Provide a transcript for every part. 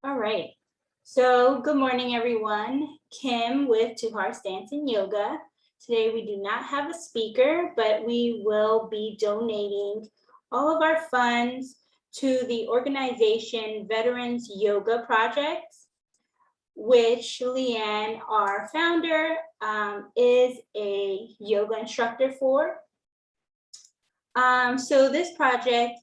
All right. So good morning, everyone. Kim with Two Hearts Dance and Yoga. Today we do not have a speaker, but we will be donating all of our funds to the organization Veterans Yoga Project, which Leanne, our founder, is a yoga instructor for. So this project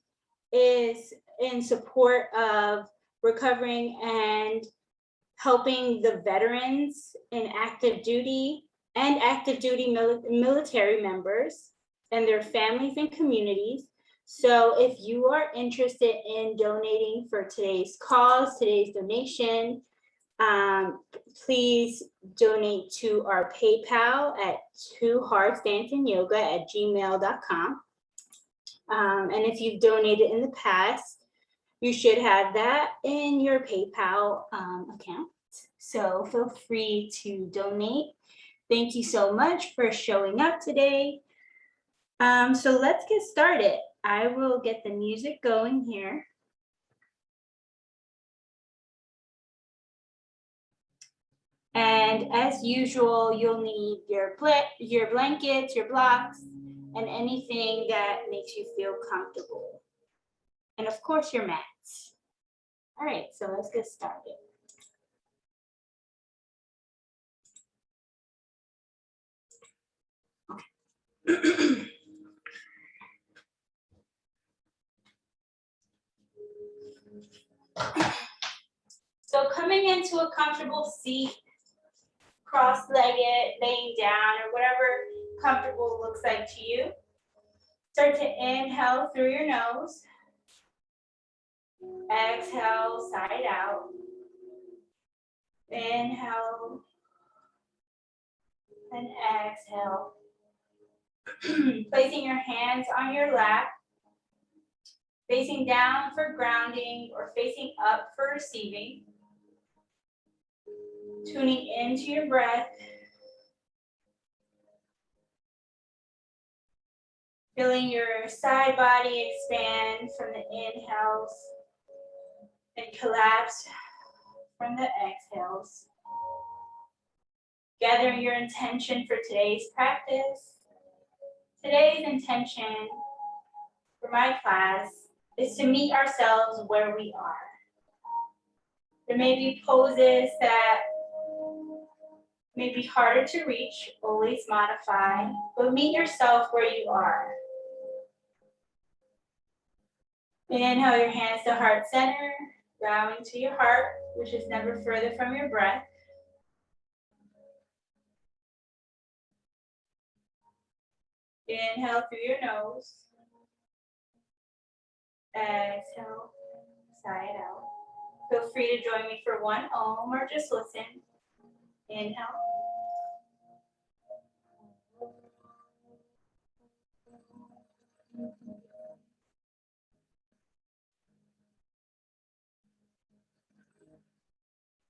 is in support of recovering and helping the veterans in active duty and active duty military members and their families and communities. So if you are interested in donating for today's cause, today's donation, please donate to our PayPal at twoheartsdanceandyoga@gmail.com. And if you've donated in the past, you should have that in your PayPal account. So feel free to donate. Thank you so much for showing up today. So let's get started. I will get the music going here. And as usual, you'll need your blankets, your blocks, and anything that makes you feel comfortable. And of course, your mats. All right, so let's get started. So coming into a comfortable seat, cross-legged, laying down, or whatever comfortable looks like to you. Start to inhale through your nose. Exhale, side out. Inhale and exhale. Placing your hands on your lap, facing down for grounding or facing up for receiving. Tuning into your breath. Feeling your side body expand from the inhales and collapse from the exhales. Gathering your intention for today's practice. Today's intention for my class is to meet ourselves where we are. There may be poses that may be harder to reach, always modify, but meet yourself where you are. Inhale your hands to heart center, bowing to your heart, which is never further from your breath. Inhale through your nose. Exhale, side out. Feel free to join me for one Om or just listen. Inhale.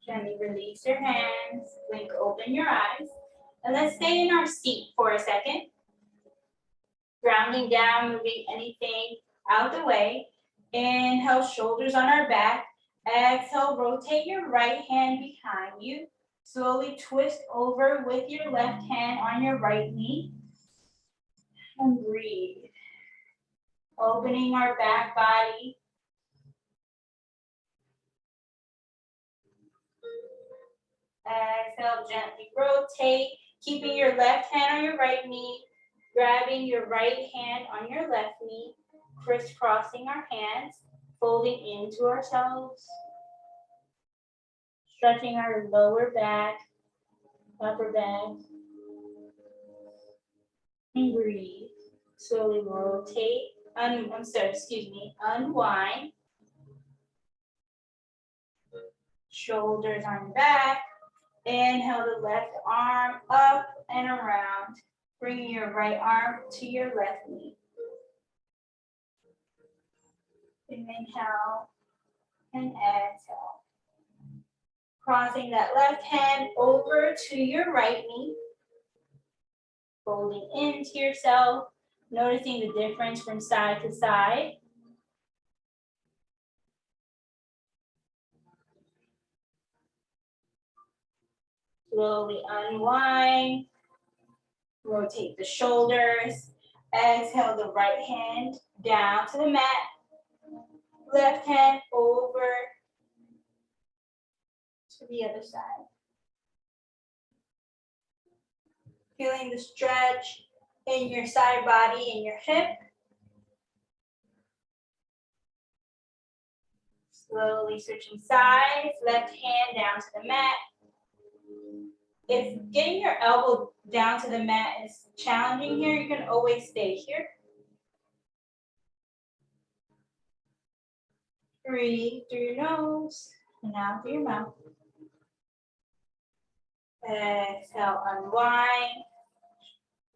Gently release your hands, blink open your eyes, and let's stay in our seat for a second. Grounding down, moving anything out the way. Inhale, shoulders on our back. Exhale, rotate your right hand behind you. Slowly twist over with your left hand on your right knee. And breathe. Opening our back body. Exhale, gently rotate, keeping your left hand on your right knee, grabbing your right hand on your left knee, crisscrossing our hands, folding into ourselves, stretching our lower back, upper back, and breathe. Slowly rotate, unwind. Shoulders on back. Inhale the left arm up and around, bringing your right arm to your left knee. Inhale and exhale. Crossing that left hand over to your right knee. Folding into yourself, noticing the difference from side to side. Slowly unwind. Rotate the shoulders. Exhale the right hand down to the mat. Left hand over to the other side. Feeling the stretch in your side body and your hip. Slowly switching sides, left hand down to the mat. If getting your elbow down to the mat is challenging here, you can always stay here. Breathe through your nose and out through your mouth. Exhale, unwind.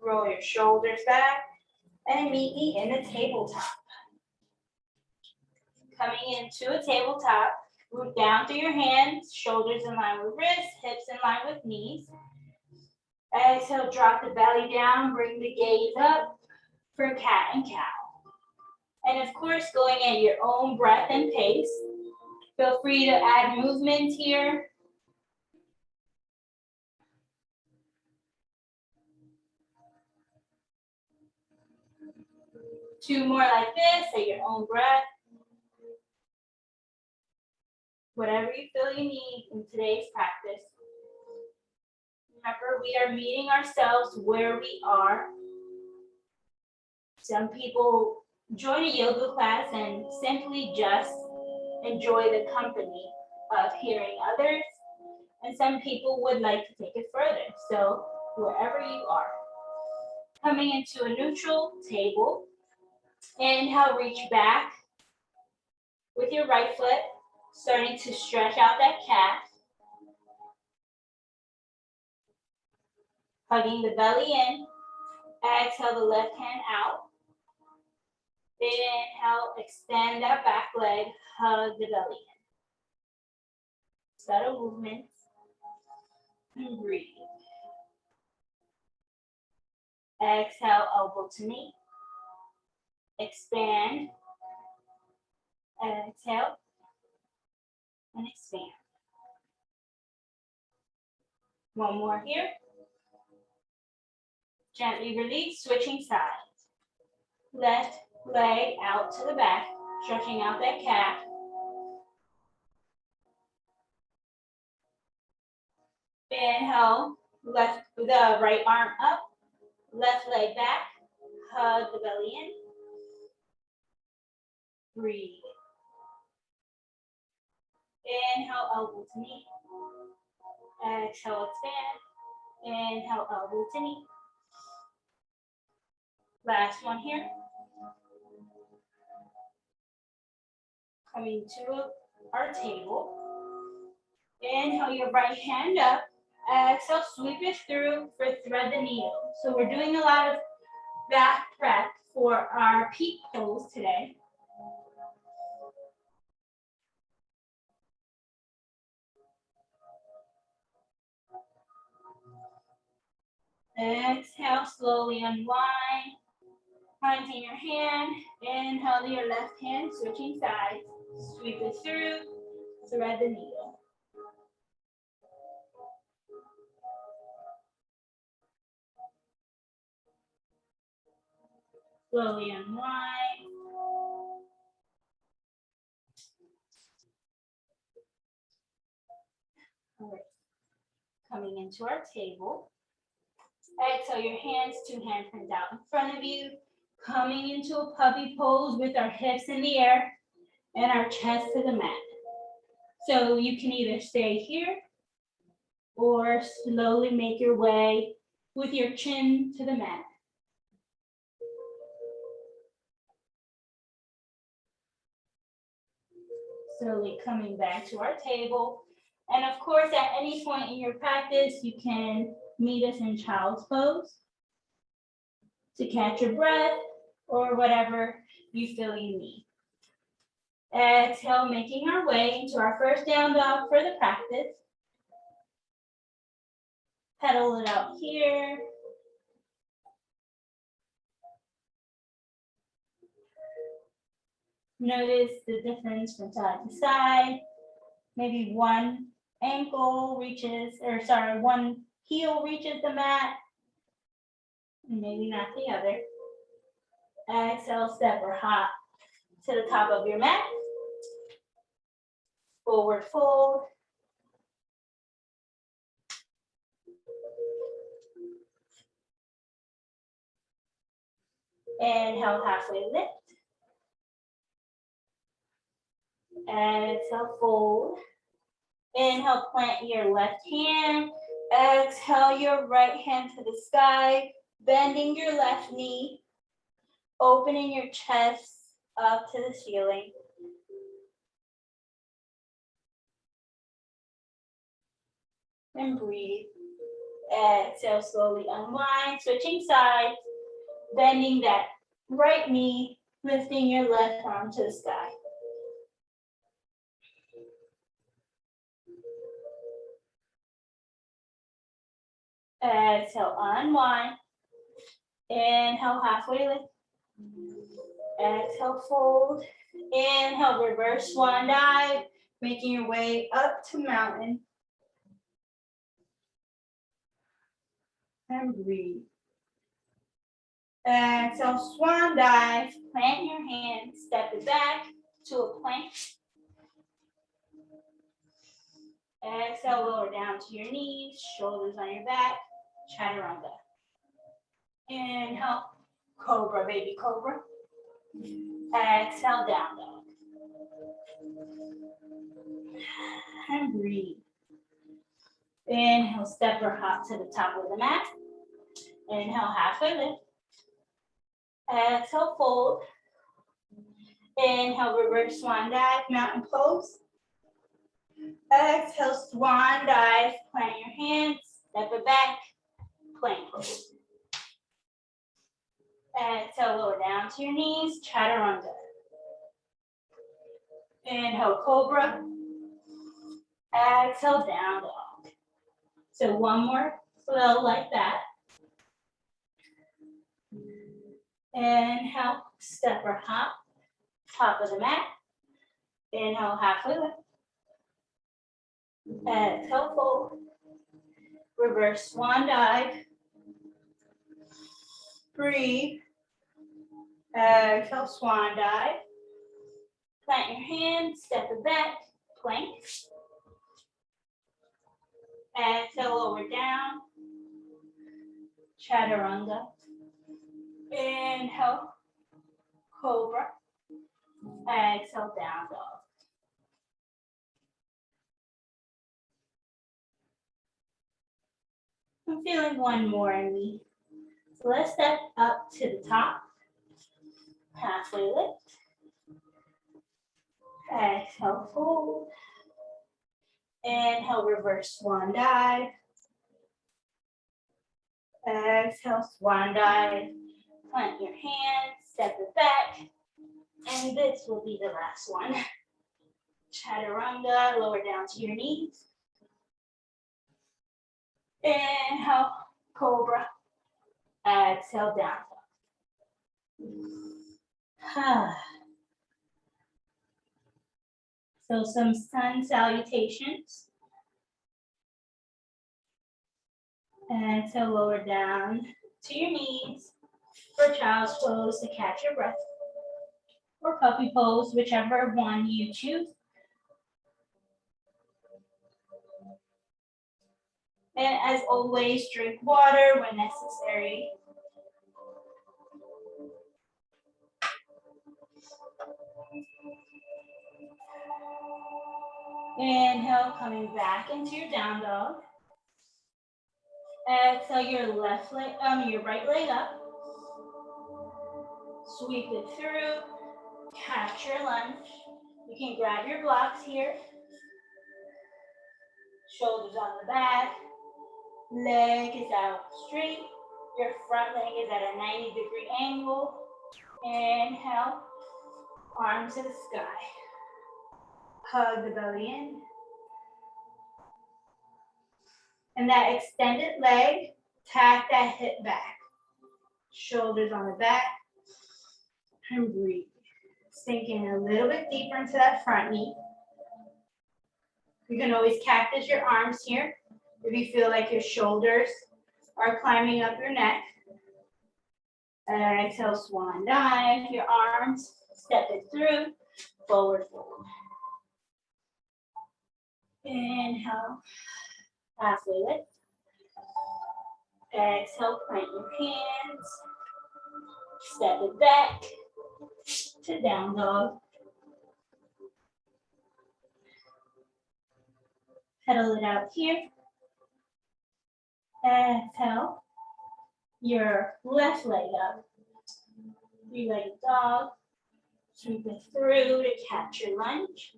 Roll your shoulders back and meet me in the tabletop. Coming into a tabletop, root down through your hands, shoulders in line with wrists, hips in line with knees. Exhale, drop the belly down, bring the gaze up for cat and cow. And of course, going at your own breath and pace. Feel free to add movement here. Two more like this at your own breath. Whatever you feel you need in today's practice. Remember, we are meeting ourselves where we are. Some people join a yoga class and simply just enjoy the company of hearing others. And some people would like to take it further. So wherever you are. Coming into a neutral table. Inhale, reach back with your right foot, starting to stretch out that calf. Hugging the belly in. Exhale the left hand out. Inhale, extend that back leg, hug the belly in. Subtle movements. And breathe. Exhale, elbow to knee. Expand. Exhale. And expand. One more here. Gently release, switching sides. Left leg out to the back, stretching out that calf. Inhale, the right arm up, left leg back, hug the belly in. Breathe. Inhale, elbow to knee. Exhale, expand. Inhale, elbow to knee. Last one here. Coming to our table. Inhale your right hand up. Exhale, sweep it through for thread the needle. So we're doing a lot of back prep for our peak pose today. Exhale, slowly unwind. Hands in your hand. Inhale to your left hand, switching sides. Sweep it through, thread the needle. Slowly unwind. All right. Coming into our table. Exhale your hands, two hand prints out in front of you. Coming into a puppy pose with our hips in the air and our chest to the mat. So you can either stay here or slowly make your way with your chin to the mat. Slowly coming back to our table. And of course, at any point in your practice, you can meet us in child's pose to catch your breath or whatever you feel you need. Exhale, making our way into our first down dog for the practice. Pedal it out here. Notice the difference from side to side. Maybe one ankle reaches, or sorry, one heel reaches the mat, maybe not the other. Exhale, step or hop to the top of your mat. Forward fold. Inhale, halfway lift. Exhale, fold. Inhale, plant your left hand. Exhale, your right hand to the sky, bending your left knee, opening your chest up to the ceiling. And breathe. Exhale, slowly unwind, switching sides, bending that right knee, lifting your left arm to the sky. Exhale, unwind. Inhale, halfway lift. Exhale, fold. Inhale, reverse swan dive, making your way up to mountain. And breathe. Exhale, swan dive, plant your hands, step it back to a plank. Exhale, lower down to your knees, shoulders on your back, chaturanga. Inhale, cobra, baby cobra. Exhale, down dog. And breathe. Inhale, step or hop to the top of the mat. Inhale, halfway lift. Exhale, fold. Inhale, reverse swan dive, mountain pose. Exhale, swan dive, plant your hands, step it back, plank pose. Exhale, lower down to your knees, chaturanga. Inhale, cobra. Exhale, down dog. So one more flow like that. Inhale, step or hop, top of the mat. Inhale, halfway lift. Exhale, fold. Reverse swan dive. Breathe. Exhale, swan dive. Plant your hands, step it back, plank. Exhale, lower down. Chaturanga. Inhale, cobra. Exhale, down dog. I'm feeling one more in me. So let's step up to the top. Halfway lift. Exhale, fold. Inhale, reverse swan dive. Exhale, swan dive. Plant your hands, step it back. And this will be the last one. Chaturanga, lower down to your knees. Inhale, cobra. Exhale, down dog. So some sun salutations. Exhale, lower down to your knees for child's pose to catch your breath. Or puppy pose, whichever one you choose. And as always, drink water when necessary. Inhale, coming back into your down dog. Exhale, your left leg, your right leg up. Sweep it through. Catch your lunge. You can grab your blocks here. Shoulders on the back. Leg is out straight. Your front leg is at a 90-degree angle. Inhale. Arms to the sky. Hug the belly in. And that extended leg, tack that hip back. Shoulders on the back. And breathe. Sink in a little bit deeper into that front knee. You can always cactus your arms here if you feel like your shoulders are climbing up your neck. Exhale, swan dive, your arms, step it through, forward fold. Inhale, halfway lift. Exhale, plant your hands, step it back to down dog. Pedal it out here. Exhale, your left leg up. Three-legged dog. Sweep it through to catch your lunge.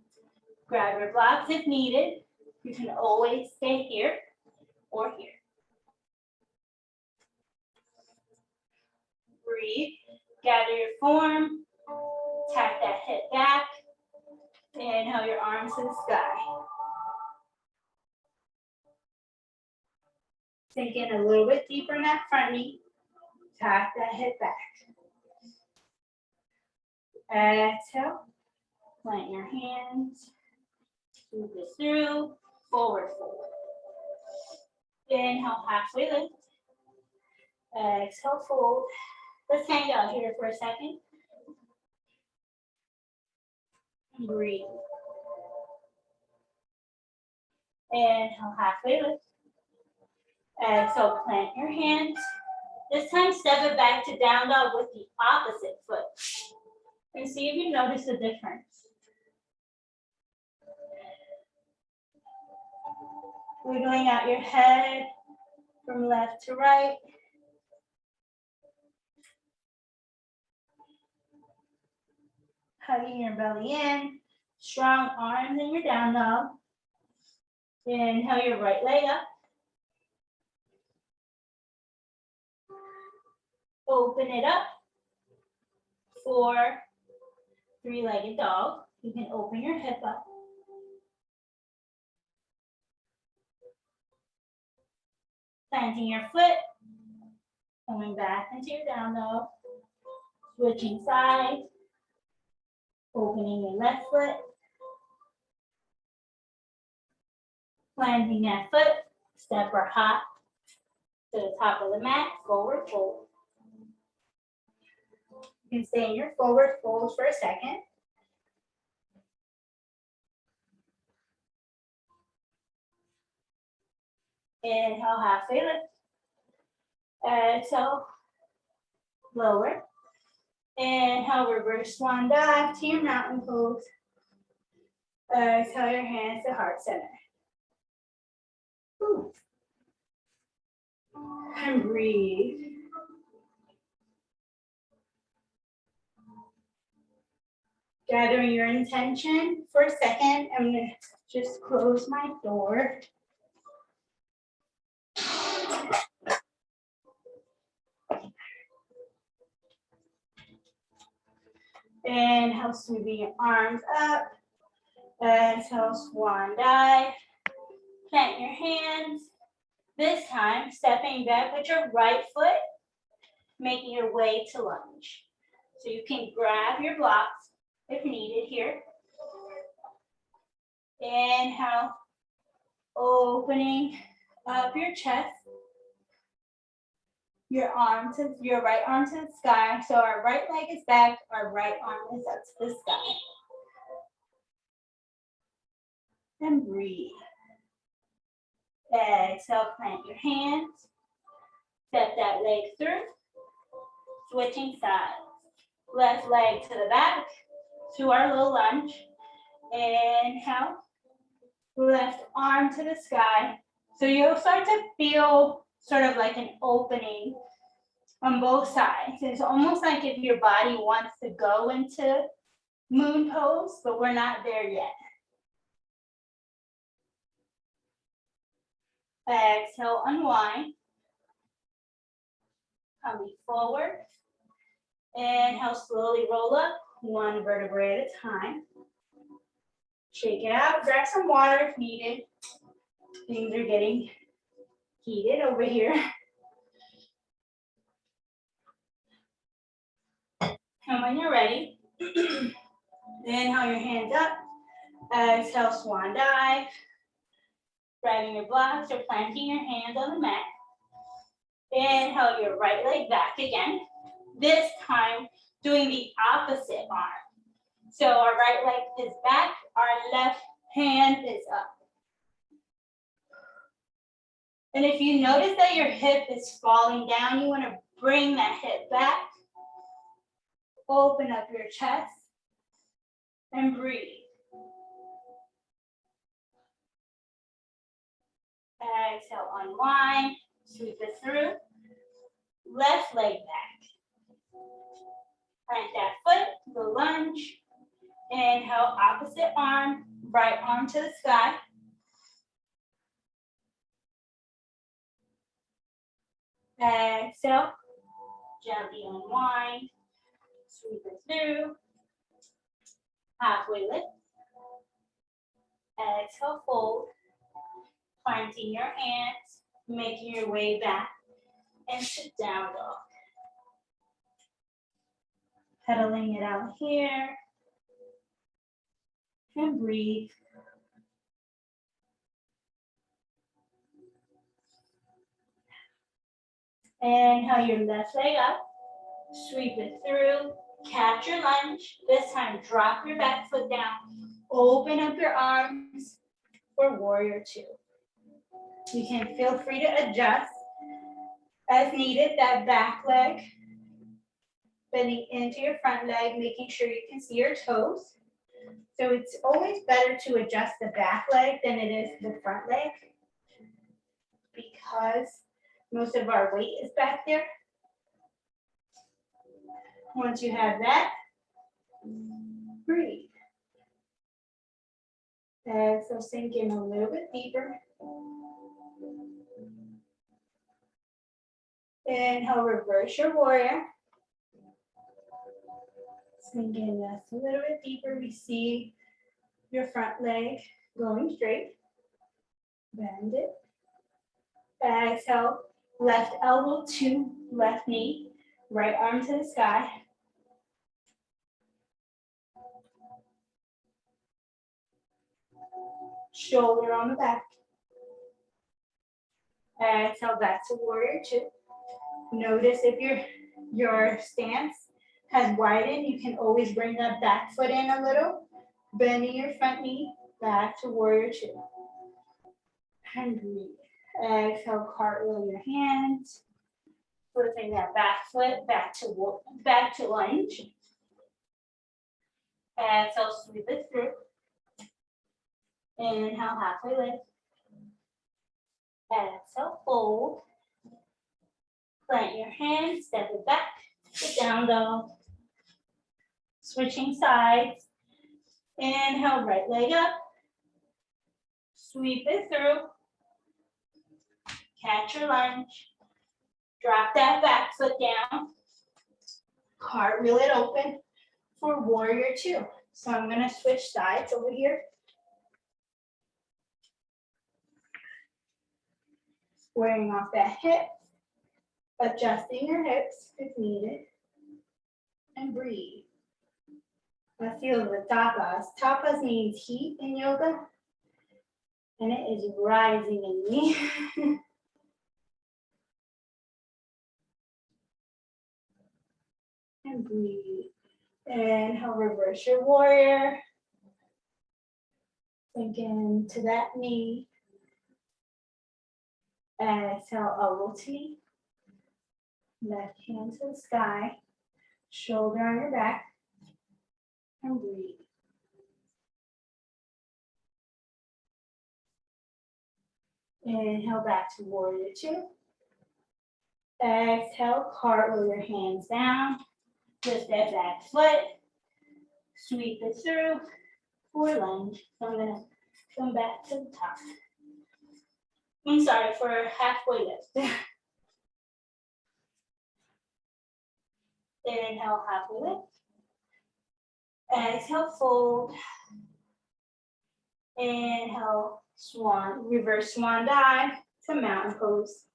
Grab your blocks if needed. You can always stay here or here. Breathe. Gather your form. Tap that hip back. Inhale your arms to the sky. Sink in a little bit deeper in that front knee. Tap that hip back. Exhale. Plant your hands. Move this through. Forward fold. Inhale, halfway lift. Exhale, fold. Let's hang out here for a second. Breathe. Inhale, halfway lift. Exhale, plant your hands. This time, step it back to down dog with the opposite foot. And see if you notice a difference. Wiggling out your head from left to right. Hugging your belly in. Strong arms in your down dog. Inhale your right leg up. Open it up for three-legged dog. You can open your hip up. Planting your foot. Coming back into your down dog. Switching sides. Opening your left foot. Planting that foot. Step or hop to the top of the mat. Forward fold. You can stay in your forward fold for a second. Inhale, halfway lift. Exhale, lower. Inhale, reverse swan dive to your mountain pose. Exhale your hands to heart center. Ooh. And breathe. Gathering your intention for a second. I'm going to just close my door. Inhale, smoothing your arms up. Exhale, swan dive. Plant your hands. This time, stepping back with your right foot, making your way to lunge. So you can grab your blocks if needed here. Inhale, opening up your chest. Your right arm to the sky. So our right leg is back, our right arm is up to the sky. And breathe. Exhale, plant your hands. Step that leg through. Switching sides. Left leg to the back to our low lunge. Inhale. Left arm to the sky. So you'll start to feel sort of like an opening on both sides. It's almost like if your body wants to go into moon pose, but we're not there yet. Exhale, unwind. Coming forward. Inhale, slowly roll up, one vertebrae at a time. Shake it out, grab some water if needed. Things are getting heated over here. And when you're ready, inhale your hands up. Exhale, swan dive. Dragging your blocks or planting your hands on the mat. Inhale your right leg back again. This time, doing the opposite arm. So our right leg is back, our left hand is up. And if you notice that your hip is falling down, you want to bring that hip back. Open up your chest and breathe. Exhale, unwind, sweep it through. Left leg back. Plant that foot, the lunge. Inhale, opposite arm, right arm to the sky. Exhale, gently unwind, sweep it through. Halfway lift. Exhale, fold. Planting your hands, making your way back into down dog. Pedaling it out here. And breathe. Inhale your left leg up. Sweep it through. Catch your lunge. This time, drop your back foot down. Open up your arms for warrior two. You can feel free to adjust as needed, that back leg. Bending into your front leg, making sure you can see your toes. So it's always better to adjust the back leg than it is the front leg because most of our weight is back there. Once you have that, breathe. So sink in a little bit deeper. Inhale, reverse your warrior. Sink in just a little bit deeper. We see your front leg going straight. Bend it. Exhale, left elbow to left knee. Right arm to the sky. Shoulder on the back. Exhale, back to warrior two. Notice if your stance has widened, you can always bring that back foot in a little. Bending your front knee, back to warrior two. And breathe. Exhale, cartwheel your hands. Flipping that back foot back to lunge. Exhale, sweep it through. Inhale, halfway lift. Exhale, fold. Plant your hands, step it back to down dog. Switching sides. Inhale, right leg up. Sweep it through. Catch your lunge. Drop that back foot down. Cartwheel it open for warrior two. So I'm going to switch sides over here. Squaring off that hip. Adjusting your hips if needed. And breathe. I feel the tapas. Tapas means heat in yoga. And it is rising in me. And breathe. Inhale, reverse your warrior. Sink into that knee. Exhale, elbow to knee. Left hand to the sky. Shoulder on your back. And breathe. Inhale, back to warrior two. Exhale, cartwheel your hands down. Lift that back foot. Sweep it through for lunge. So I'm going to come back to the top. I'm sorry, for halfway lift. Inhale, halfway lift. Exhale, fold. Inhale, swan, reverse swan dive to mountain pose.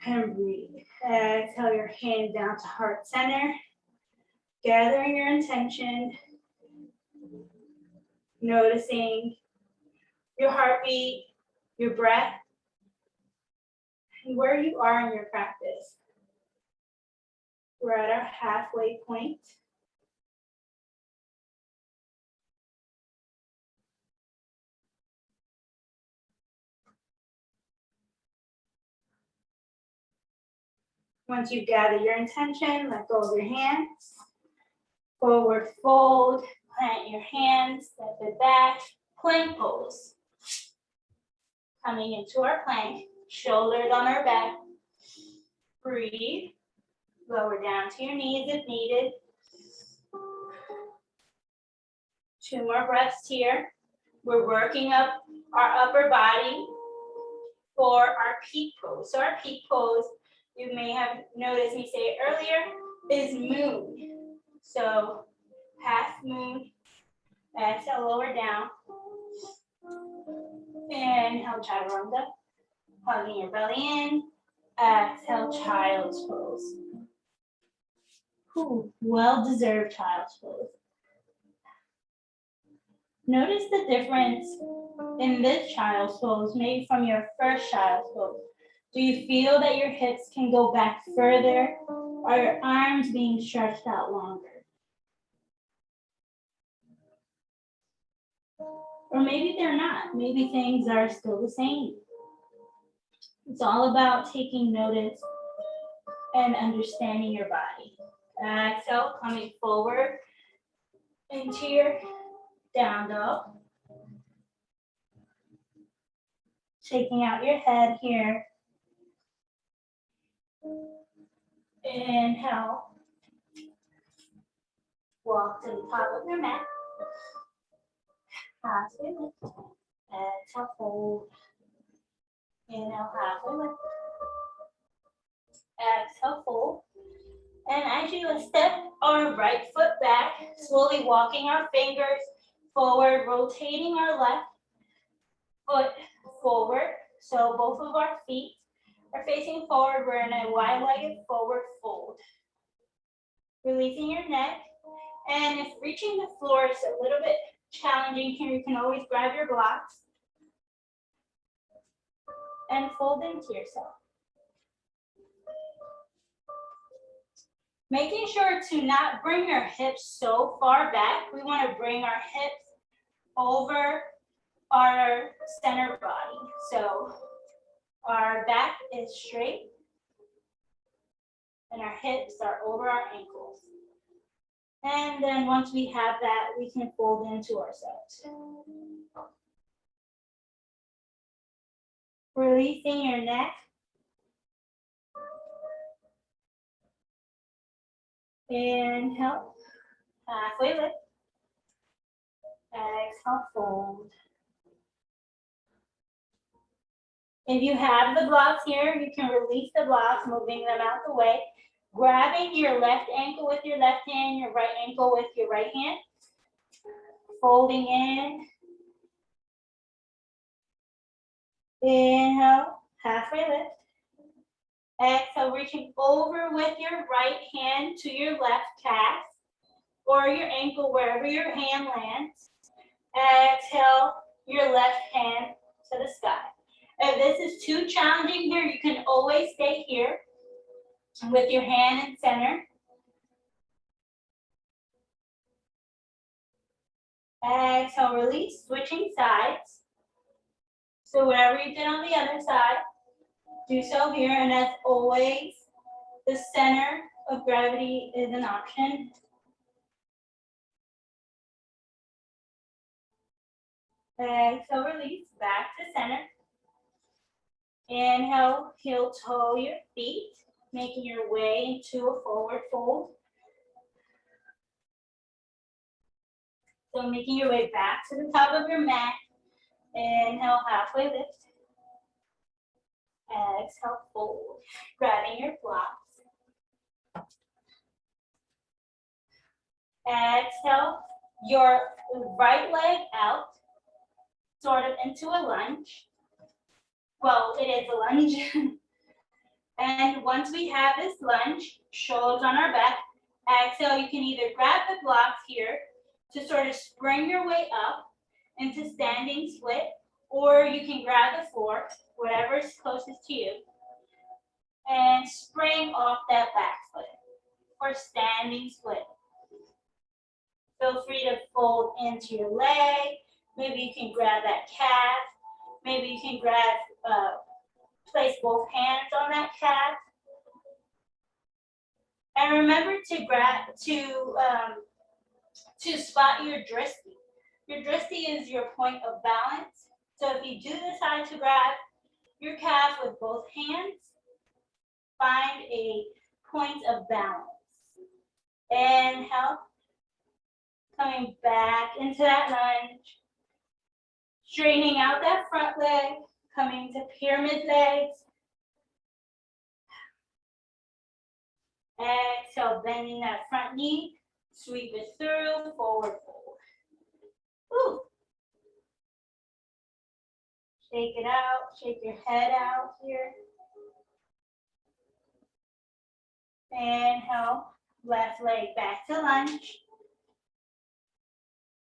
And breathe. Exhale your hand down to heart center. Gathering your intention. Noticing your heartbeat. your breath, and where you are in your practice. We're at our halfway point. Once you gather your intention, let go of your hands. Forward fold, plant your hands, step it back, plank pose. Coming into our plank, shoulders on our back. Breathe. Lower down to your knees if needed. 2 more breaths here. We're working up our upper body for our peak pose. So our peak pose, you may have noticed me say it earlier, is moon. So half moon, exhale, lower down. Inhale, chaturanga, hugging your belly in. Exhale, child's pose. Well-deserved child's pose. Notice the difference in this child's pose, maybe from your first child's pose. Do you feel that your hips can go back further? Are your arms being stretched out longer? Or maybe they're not. Maybe things are still the same. It's all about taking notice and understanding your body. Exhale, coming forward into your down dog. Shaking out your head here. Inhale. Walk to the top of your mat. Halfway lift. Exhale, fold. Inhale, halfway lift. Exhale, fold. And as you step our right foot back, slowly walking our fingers forward, rotating our left foot forward. So both of our feet are facing forward. We're in a wide-legged forward fold. Releasing your neck. And if reaching the floor is a little bit challenging here, you can always grab your blocks and fold into yourself. Making sure to not bring your hips so far back. We want to bring our hips over our center body. So our back is straight and our hips are over our ankles. And then once we have that, we can fold into ourselves. Releasing your neck. Inhale, halfway lift. Exhale, fold. If you have the blocks here, you can release the blocks, moving them out the way. Grabbing your left ankle with your left hand, your right ankle with your right hand. Folding in. Inhale, halfway lift. Exhale, reaching over with your right hand to your left calf or your ankle, wherever your hand lands. Exhale, your left hand to the sky. If this is too challenging here, you can always stay here with your hand in center. Exhale, release, switching sides. So whatever you did on the other side, do so here, and as always, the center of gravity is an option. Exhale, release, back to center. Inhale, heel toe your feet, making your way into a forward fold. So making your way back to the top of your mat. Inhale, halfway lift. Exhale, fold. Grabbing your blocks. Exhale, your right leg out, sort of into a lunge. Well, it is a lunge. And once we have this lunge, shoulders on our back, exhale, you can either grab the blocks here to sort of spring your way up into standing split, or you can grab the floor, whatever is closest to you, and spring off that back foot for standing split. Feel free to fold into your leg. Maybe you can grab that calf. Maybe you can place both hands on that calf. And remember to spot your drishti. Your drishti is your point of balance. So if you do decide to grab your calf with both hands, find a point of balance. Inhale, coming back into that lunge. Straightening out that front leg, coming to pyramid legs. Exhale, bending that front knee, sweep it through, forward fold. Woo. Shake it out, shake your head out here. Inhale, left leg back to lunge.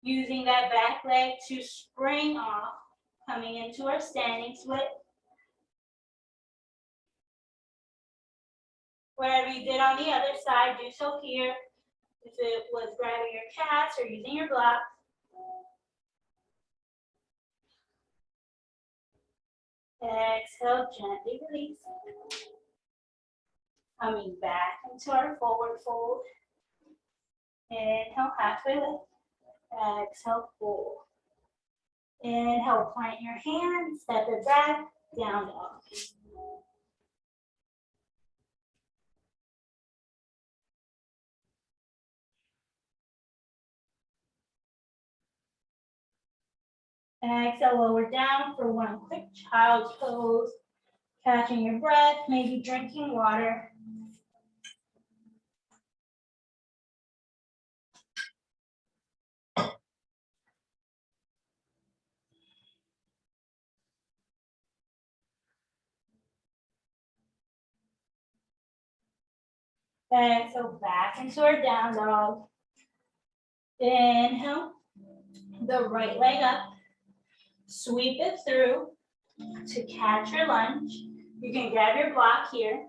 Using that back leg to spring off, coming into our standing split. Whatever you did on the other side, do so here. If it was grabbing your calves or using your blocks. Exhale, gently release. Coming back into our forward fold. Inhale, halfway lift. Exhale, fold. Inhale, plant your hands, step it back, down dog. Exhale, lower down for one quick child's pose. Catching your breath, maybe drinking water. Exhale, back into our down dog. Inhale, the right leg up. Sweep it through to catch your lunge. You can grab your block here.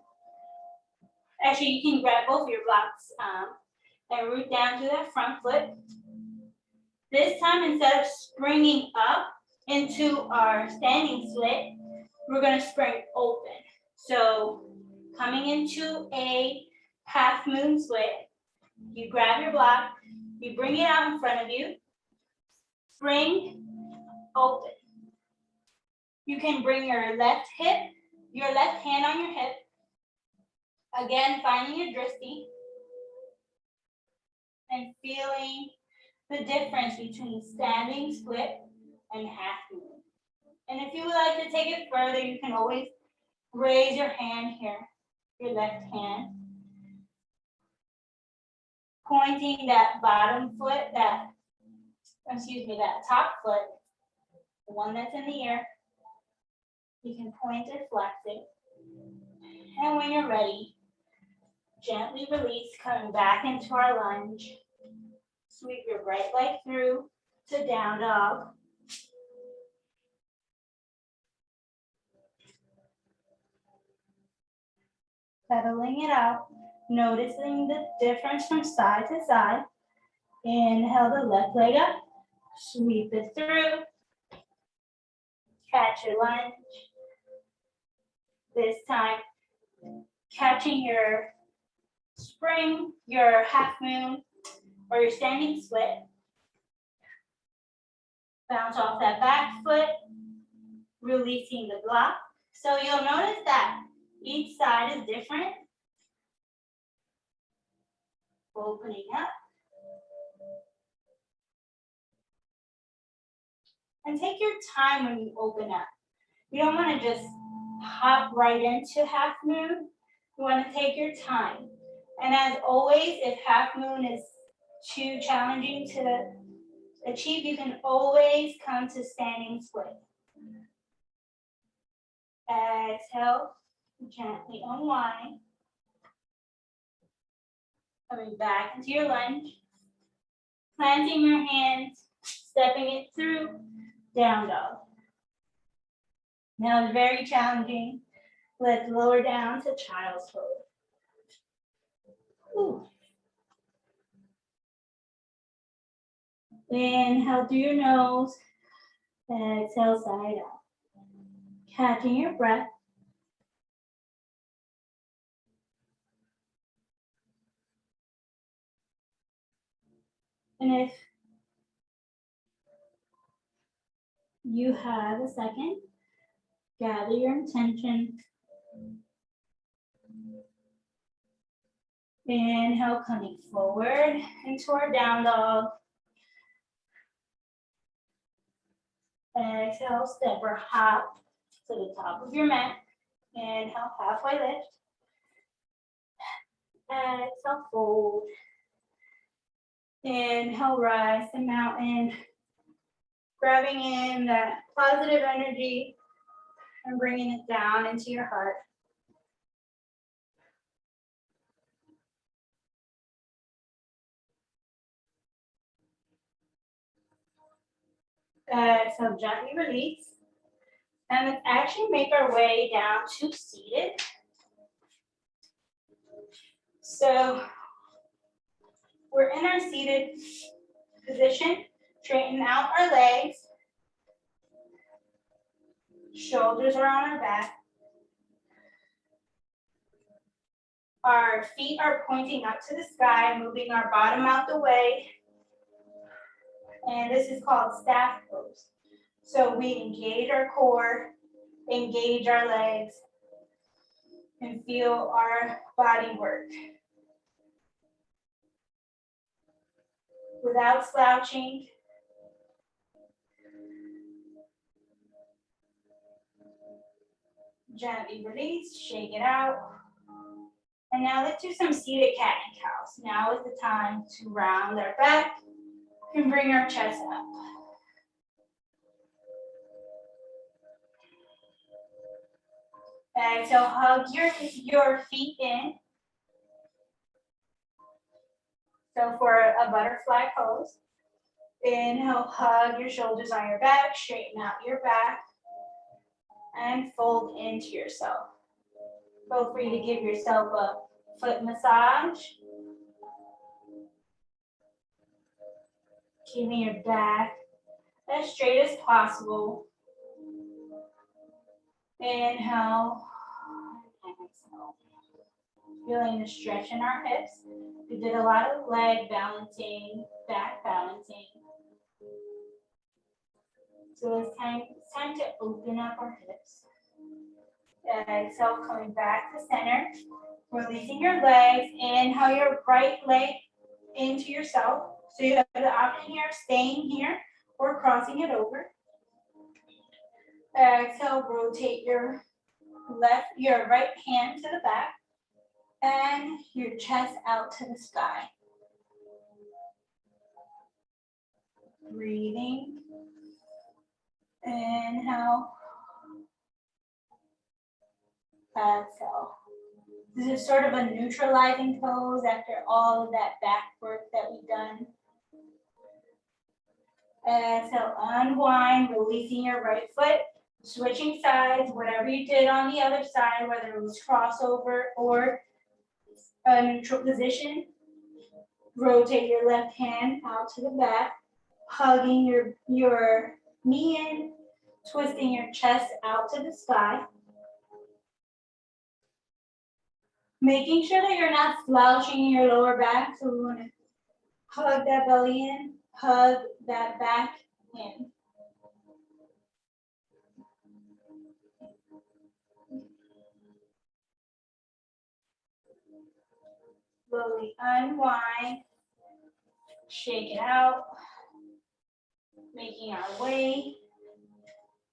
Actually, you can grab both of your blocks and root down to that front foot. This time, instead of springing up into our standing split, we're going to spring open. So coming into a half moon split, you grab your block, you bring it out in front of you, spring open. You can bring your left hand on your hip. Again, finding your drishti and feeling the difference between standing split and half moon. And if you would like to take it further, you can always raise your hand here, your left hand, pointing that bottom foot, that top foot, the one that's in the air. You can point it, flex it. And when you're ready, gently release, coming back into our lunge. Sweep your right leg through to down dog. Pedaling it out, noticing the difference from side to side. Inhale the left leg up, sweep it through. Catch your lunge. This time, catching your spring, your half moon, or your standing split. Bounce off that back foot, releasing the block. So you'll notice that each side is different. Opening up. And take your time when you open up. You don't want to just hop right into half moon. You want to take your time. And as always, if half moon is too challenging to achieve, you can always come to standing split. Exhale, gently unwind. Coming back into your lunge. Planting your hands, stepping it through, down dog. Now it's very challenging. Let's lower down to child's pose. Ooh. Inhale through your nose. Exhale side out. Catching your breath. And if you have a second, gather your intention. Inhale, coming forward into our down dog. Exhale, step or hop to the top of your mat. Inhale, halfway lift. Exhale, fold. Inhale, rise the mountain. Grabbing in that positive energy and bringing it down into your heart. So gently release. And let's actually make our way down to seated. So we're in our seated position. Straighten out our legs. Shoulders are on our back. Our feet are pointing up to the sky, moving our bottom out the way. And this is called staff pose. So we engage our core, engage our legs, and feel our body work. Without slouching. Gently release, shake it out. And now let's do some seated cat and cows. Now is the time to round our back and bring our chest up. Exhale, hug your feet in. So for a butterfly pose, inhale, hug your shoulders on your back, straighten out your back, and fold into yourself. Feel free to give yourself a foot massage. Keeping your back as straight as possible. Inhale, and exhale. Feeling the stretch in our hips. We did a lot of leg balancing, back balancing. So it's time to open up our hips. Exhale, coming back to center. Releasing your legs. Inhale your right leg into yourself. So you have the option here of staying here or crossing it over. Exhale, rotate your right hand to the back and your chest out to the sky. Breathing. Inhale. Exhale. This is sort of a neutralizing pose after all of that back work that we've done. Exhale, unwind, releasing your right foot, switching sides, whatever you did on the other side, whether it was crossover or a neutral position. Rotate your left hand out to the back, hugging your knee in, twisting your chest out to the sky. Making sure that you're not slouching your lower back, so we want to hug that belly in, hug that back in. Slowly unwind, shake it out, making our way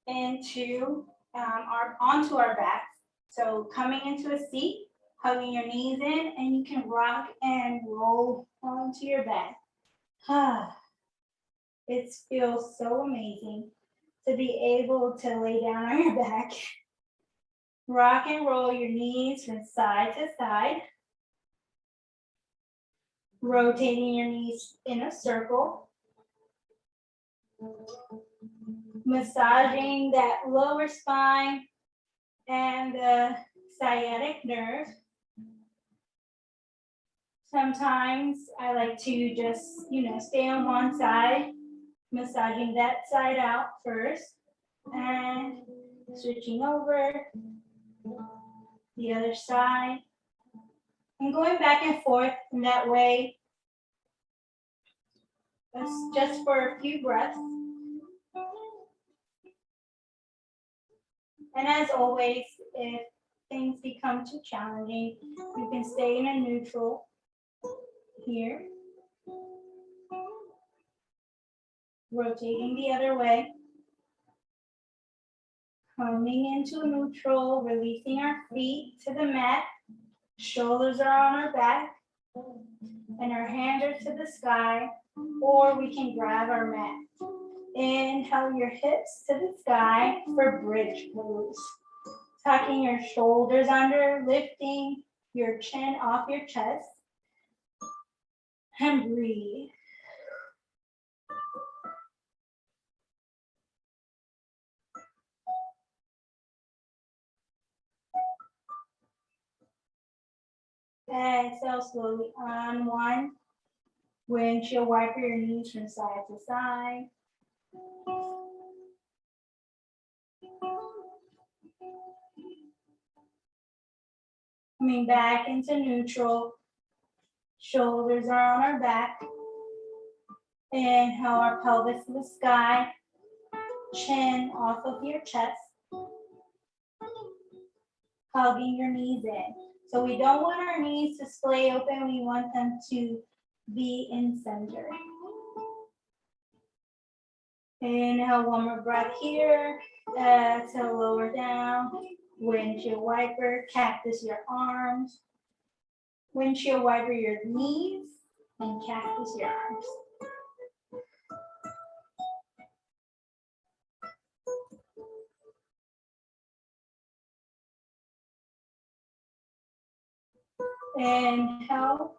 into onto our backs. So coming into a seat, hugging your knees in, and you can rock and roll onto your back. It feels so amazing to be able to lay down on your back. Rock and roll your knees from side to side. Rotating your knees in a circle. massaging that lower spine and the sciatic nerve. Sometimes I like to just, stay on one side, massaging that side out first, and switching over the other side, and going back and forth in that way. That's just for a few breaths. And as always, if things become too challenging, you can stay in a neutral here. Rotating the other way. Coming into neutral, releasing our feet to the mat. Shoulders are on our back. And our hands are to the sky, or we can grab our mat. Inhale your hips to the sky for bridge pose. Tucking your shoulders under, lifting your chin off your chest. And breathe. Exhale slowly on one. Windshield wiper your knees from side to side. Coming back into neutral. Shoulders are on our back. Inhale our pelvis to the sky. Chin off of your chest. Hugging your knees in. So we don't want our knees to splay open. We want them to be in center. Inhale, one more breath here. Exhale, lower down. Windshield wiper, cactus your arms. Windshield wiper your knees and cactus your arms. Inhale,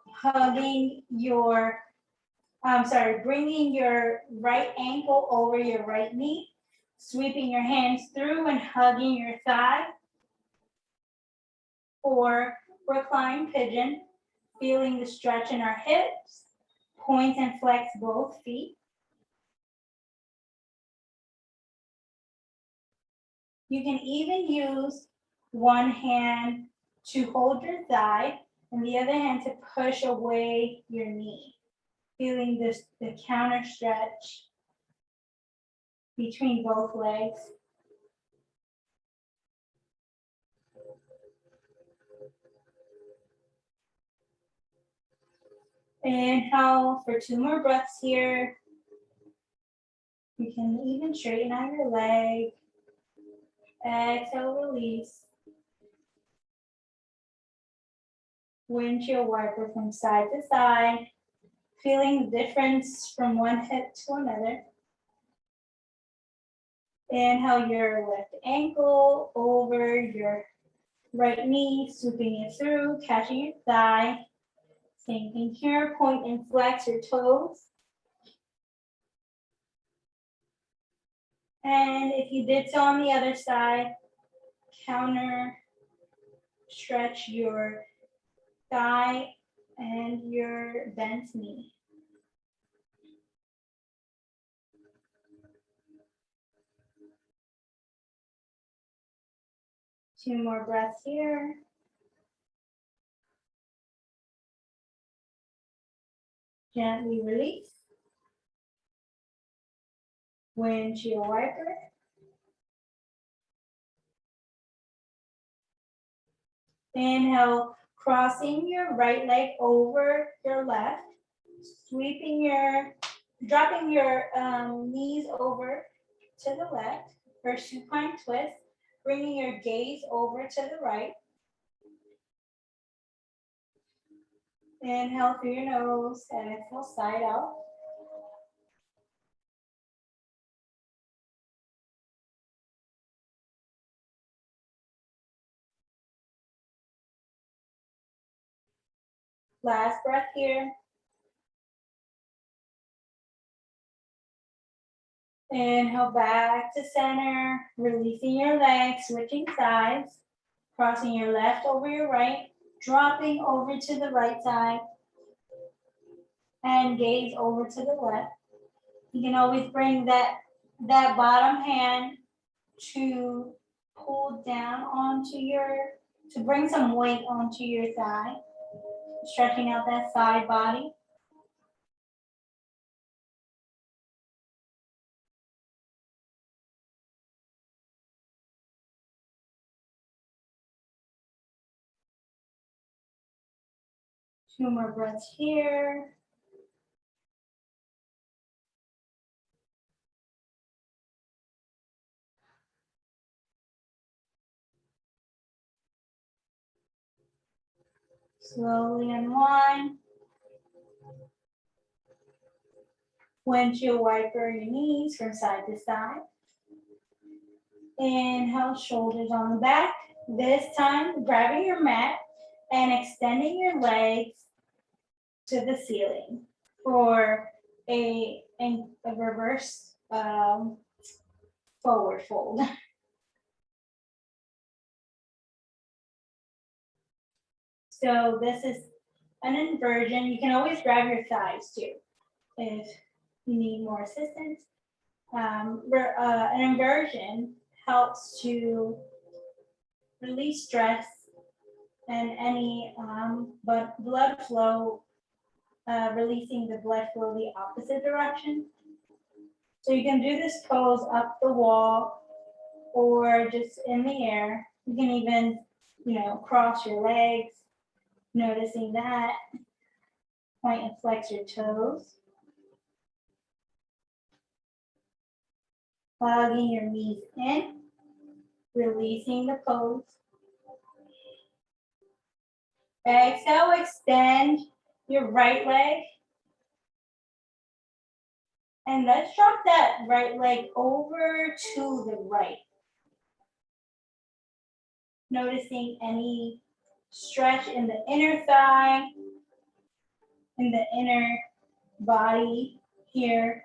bringing your right ankle over your right knee, sweeping your hands through and hugging your thigh. Or recline pigeon, feeling the stretch in our hips, point and flex both feet. You can even use one hand to hold your thigh and the other hand to push away your knee, feeling the counter stretch between both legs. Inhale for 2 more breaths here. You can even straighten out your leg. Exhale, release. Windshield wiper from side to side, feeling the difference from one hip to another. Inhale your left ankle over your right knee, swooping it through, catching your thigh. Same thing here, point and flex your toes. And if you did so on the other side, counter stretch your thigh and your bent knee. Two more breaths here. Gently release. Windshield wiper. Inhale, crossing your right leg over your left, dropping your knees over to the left for supine twist, bringing your gaze over to the right. Inhale through your nose and exhale side out. Last breath here. Inhale back to center, releasing your legs, switching sides, crossing your left over your right, dropping over to the right side, and gaze over to the left. You can always bring that bottom hand to pull down onto to bring some weight onto your thigh, stretching out that side body. Two more breaths here. Slowly unwind. Windshield wiper your knees from side to side. Inhale, shoulders on the back. This time, grabbing your mat and extending your legs to the ceiling for a reverse forward fold. So this is an inversion. You can always grab your thighs too if you need more assistance. An inversion helps to release stress and any blood flow, releasing the blood flow the opposite direction. So you can do this pose up the wall or just in the air. You can even, cross your legs, noticing that. Point and flex your toes. Hugging your knees in, releasing the pose. Exhale, extend your right leg. And let's drop that right leg over to the right. Noticing any stretch in the inner thigh, in the inner body here.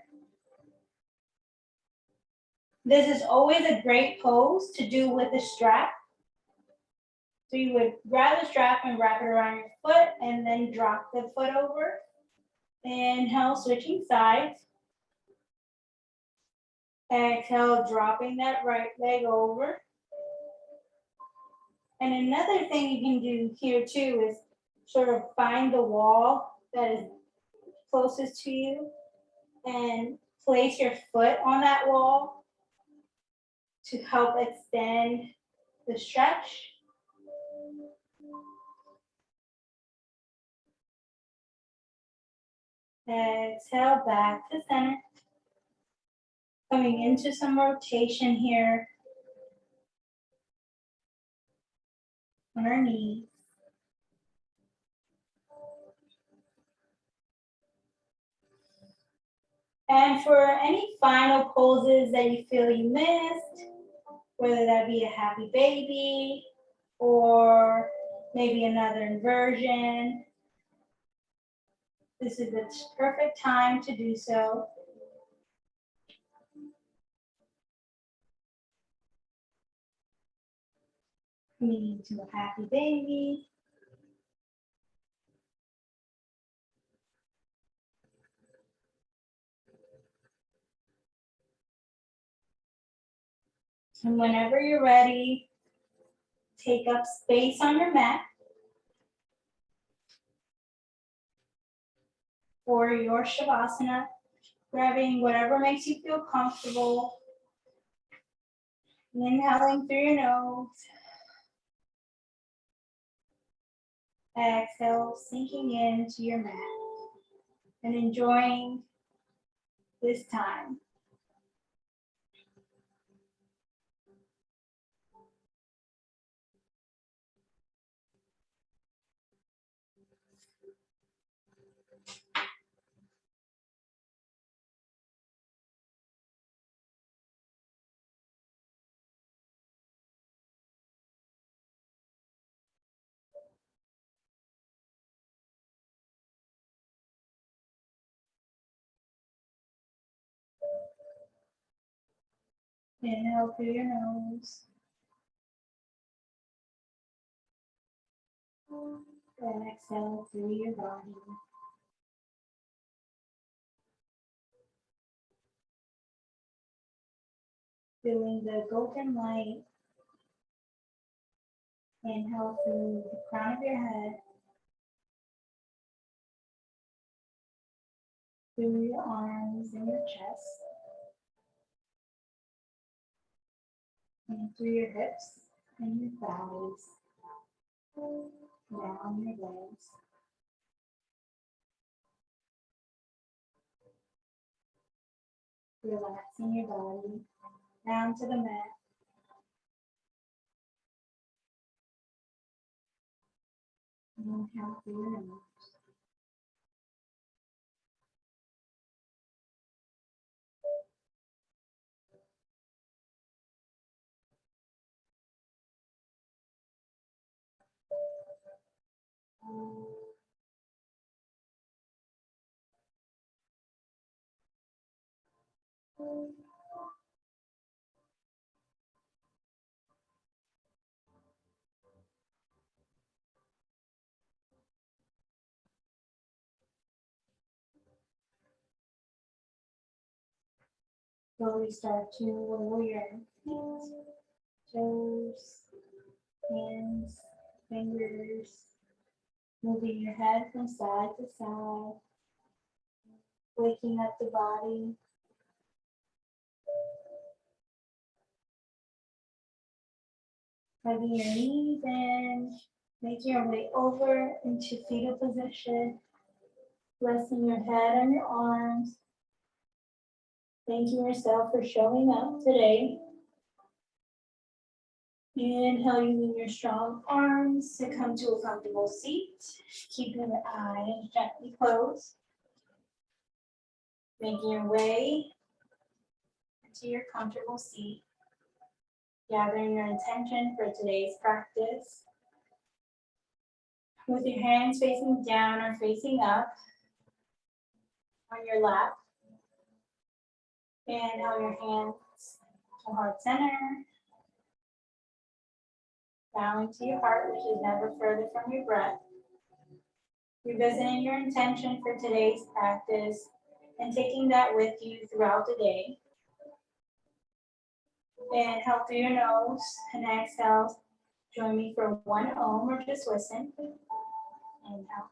This is always a great pose to do with a strap. So you would grab the strap and wrap it around your foot and then drop the foot over. Inhale, switching sides. Exhale, dropping that right leg over. And another thing you can do here too is sort of find the wall that is closest to you and place your foot on that wall to help extend the stretch. Exhale, back to center. Coming into some rotation here on our knees. And for any final poses that you feel you missed, whether that be a happy baby or maybe another inversion, this is the perfect time to do so. Coming into a happy baby. And whenever you're ready, take up space on your mat for your Shavasana, grabbing whatever makes you feel comfortable. Inhaling through your nose. Exhale, sinking into your mat and enjoying this time. Inhale through your nose. And exhale through your body. Feeling the golden light. Inhale through the crown of your head. Through your arms and your chest. And through your hips and your thighs. Down your legs. Relaxing your body down to the mat. Inhale through your nose. Slowly start to wiggle your feet, toes, hands, fingers, moving your head from side to side, waking up the body. Hugging your knees in, making your way over into fetal position, resting your head on your arms. Thanking yourself for showing up today. Inhale using your strong arms to come to a comfortable seat, keeping your eyes gently closed. Making your way into your comfortable seat. Gathering your intention for today's practice. With your hands facing down or facing up on your lap. Inhale your hands to heart center. Bowing to your heart, which is never further from your breath. Revisiting your intention for today's practice and taking that with you throughout the day. Inhale through your nose and exhale. Join me for one Om or just listen. Inhale.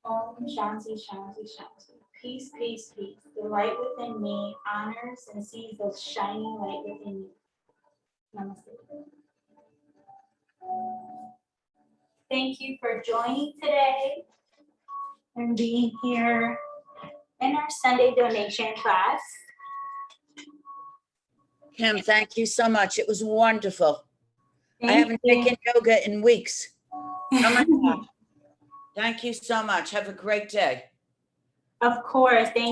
Om Shanti Shanti Shanti. Peace, peace, peace. The light within me honors and sees the shining light within you. Namaste. Thank you for joining today and being here in our Sunday donation class. Kim, thank you so much. It was wonderful. I Thank haven't you. taken yoga in weeks. Oh my God. Thank you so much. Have a great day. Of course. Thank